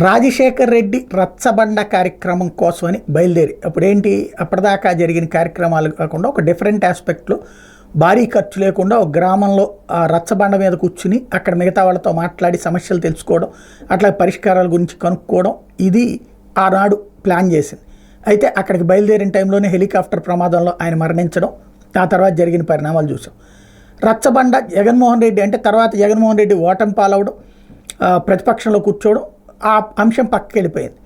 రాజశేఖర్ రెడ్డి రచ్చబండ కార్యక్రమం కోసమని బయలుదేరి అప్పుడేంటి అప్పటిదాకా జరిగిన కార్యక్రమాలు కాకుండా ఒక డిఫరెంట్ ఆస్పెక్ట్లో భారీ ఖర్చు లేకుండా ఒక గ్రామంలో ఆ రచ్చబండ మీద కూర్చుని అక్కడ మిగతా వాళ్ళతో మాట్లాడి సమస్యలు తెలుసుకోవడం, అట్లా పరిష్కారాల గురించి కనుక్కోవడం, ఇది ఆనాడు ప్లాన్ చేసింది. అయితే అక్కడికి బయలుదేరిన టైంలోనే హెలికాప్టర్ ప్రమాదంలో ఆయన మరణించడం, ఆ తర్వాత జరిగిన పరిణామాలు చూసాం. రచ్చబండ జగన్మోహన్ రెడ్డి అంటే తర్వాత జగన్మోహన్ రెడ్డి ఓటమి పాలవడం, ప్రతిపక్షంలో కూర్చోవడం, ఆ అంశం పక్కకి వెళ్ళిపోయింది.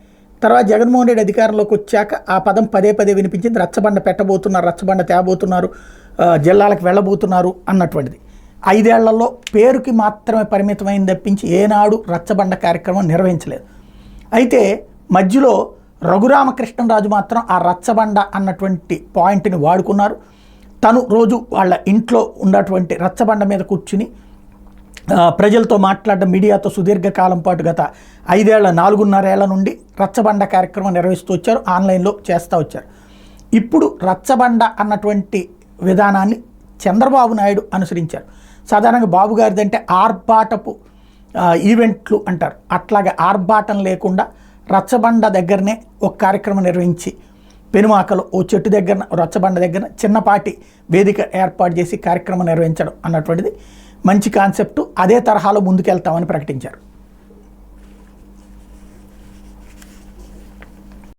తర్వాత జగన్మోహన్ రెడ్డి అధికారంలోకి వచ్చాక ఆ పదం పదే పదే వినిపించింది. రచ్చబండ పెట్టబోతున్నారు, రచ్చబండ తేబోతున్నారు, జిల్లాలకు వెళ్ళబోతున్నారు అన్నటువంటిది. 5 ఏళ్లలో పేరుకి మాత్రమే పరిమితమైంది తప్పించి ఏనాడు రచ్చబండ కార్యక్రమం నిర్వహించలేదు. అయితే మధ్యలో రఘురామకృష్ణరాజు మాత్రం ఆ రచ్చబండ అన్నటువంటి పాయింట్ని వాడుకున్నారు. తను రోజు వాళ్ళ ఇంట్లో ఉన్నటువంటి రచ్చబండ మీద కూర్చుని ప్రజలతో మాట్లాడడం, మీడియాతో సుదీర్ఘకాలం పాటు గత 4.5 ఏళ్ల నుండి రచ్చబండ కార్యక్రమం నిర్వహిస్తూ వచ్చారు, ఆన్లైన్లో చేస్తూ వచ్చారు. ఇప్పుడు రచ్చబండ అన్నటువంటి విధానాన్ని చంద్రబాబు నాయుడు అనుసరించారు. సాధారణంగా బాబు గారిది అంటే ఆర్భాటపు ఈవెంట్లు అంటారు, అట్లాగే ఆర్భాటం లేకుండా రచ్చబండ దగ్గరనే ఒక కార్యక్రమం నిర్వహించి పెనుమాకలో ఓ చెట్టు దగ్గర రచ్చబండ దగ్గర చిన్నపాటి వేదిక ఏర్పాటు చేసి కార్యక్రమం నిర్వహించడం అన్నటువంటిది మంచి కాన్సెప్టు. అదే తరహాలో ముందుకెళ్తామని ప్రకటించారు.